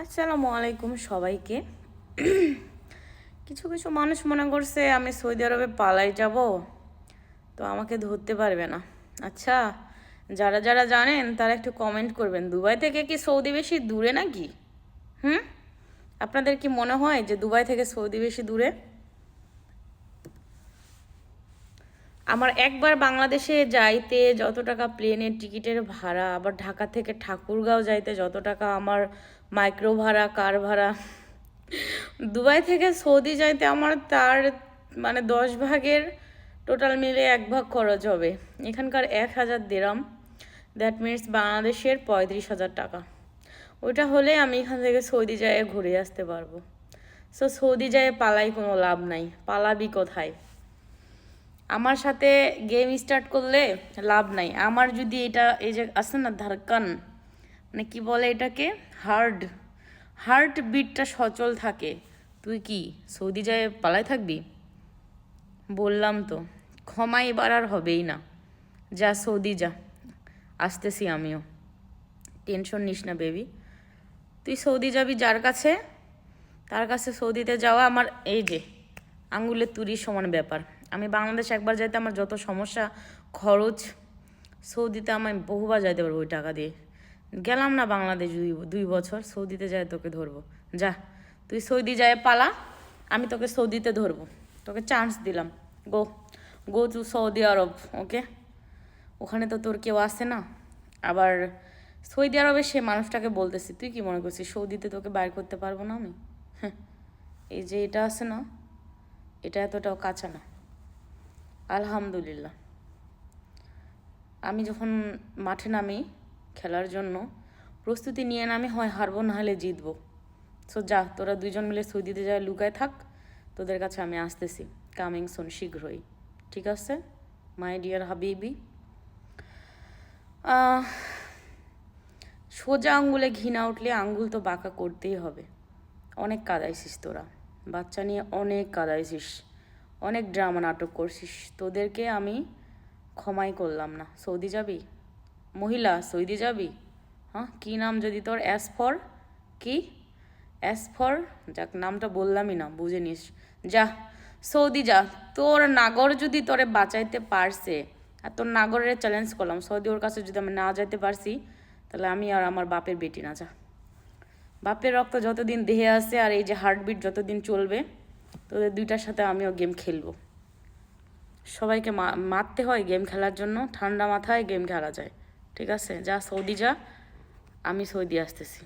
আসসালামু আলাইকুম সবাইকে। কিছু কিছু মানুষ মনে করছে আমি সৌদি আরবে পালাই যাব, তো আমাকে ধরতে পারবে না। আচ্ছা, যারা যারা জানেন তারা একটু কমেন্ট করবেন, দুবাই থেকে কি সৌদি বেশি দূরে নাকি? হুম, আপনাদের কি মনে হয় যে দুবাই থেকে সৌদি বেশি দূরে? আমার একবার বাংলাদেশে যাইতে যত টাকা প্লেনের টিকিটের ভাড়া, আবার ঢাকা থেকে ঠাকুরগাঁও যাইতে যত টাকা আমার মাইক্রো ভাড়া, কার ভাড়া, দুবাই থেকে সৌদি যাইতে আমার তার মানে 10 ভাগের টোটাল মিলে 1 ভাগ খরচ হবে। এখানকার 1000 দিরহাম, দ্যাট মিনস বাংলাদেশের 35,000 টাকা। ওইটা হলে আমি এখান থেকে সৌদি যায় ঘুরে আসতে পারবো। সো সৌদি যায় পালাই কোনো লাভ নাই, পালাবি কোথায়? আমার সাথে গেম স্টার্ট করলে লাভ নাই। আমার যদি এটা এই যে আছে না ধারকান, মানে কি বলে এটাকে, হার্ট বিটটা সচল থাকে, তুই কি সৌদি যায় পালাই থাকবি? বললাম তো, ক্ষমা এবার আর হবেই না। যা সৌদি যা, আসতেছি আমিও, টেনশন নিস না বেবি। তুই সৌদি যাবি যার কাছে, তার কাছে সৌদিতে যাওয়া আমার এই যে আঙ্গুলের তুরির সমান ব্যাপার। আমি বাংলাদেশ একবার যাইতে আমার যত সমস্যা খরচ, সৌদিতে আমি বহুবার যাইতে পারবো ওই টাকা দিয়ে। গেলাম না বাংলাদেশ 2 বছর, সৌদিতে যায় তোকে ধরবো। যা, তুই সৌদি যায় পালা, আমি তোকে সৌদিতে ধরবো। তোকে চান্স দিলাম, গো গো টু সৌদি আরব, ওকে? ওখানে তো তোর কেউ আসে না। আবার সৌদি আরবে সে মানুষটাকে বলতেছি, তুই কি মনে করছিস সৌদিতে তোকে বাইর করতে পারবো না আমি? হ্যাঁ, এই যে এটা আছে না, এটা এতটাও কাঁচা না। আলহামদুলিল্লাহ, আমি যখন মাঠে নামি খেলার জন্য প্রস্তুতি নিয়ে নামি, হয় হারবো না হলে জিতবো। সো যা, তোরা দুইজন মিলে সৌদিতে যায় লুকায় থাক, তোদের কাছে আমি আসতেছি কামিং সুন, শীঘ্রই। ঠিক আছে মাই ডিয়ার হাবিবি? সোজা আঙ্গুলে ঘি না উঠলে আঙ্গুল তো বাঁকা করতেই হবে। অনেক কাঁদাইছিস তোরা, বাচ্চা নিয়ে অনেক কাঁদাইছিস, অনেক ড্রামা নাটক করছিস, তোদেরকে আমি ক্ষমাই করলাম না। সৌদি যাবি মহিলা, সৌদি যাবি? হ্যাঁ, কী নাম যদি তোর? কি যাক, নামটা বললামই না, বুঝে নিস। যা সৌদি যা, তোর নাগর যদি তোরে বাঁচাইতে পারছে, আর তোর নাগরের চ্যালেঞ্জ করলাম, সৌদি ওর কাছে যদি আমি না যাইতে পারছি, তাহলে আমি আর আমার বাপের বেটি না। যা, বাপের রক্ত যতদিন দেহে আছে আর এই যে হার্টবিট যতদিন চলবে, তোদের দুইটার সাথে আমিও গেম খেলবো। সবাইকে মারতে হয় গেম খেলার জন্য, ঠান্ডা মাথায় গেম খেলা যায়। ঠিক আছে, যা সৌদি যা, আমি সৌদি আসতেছি।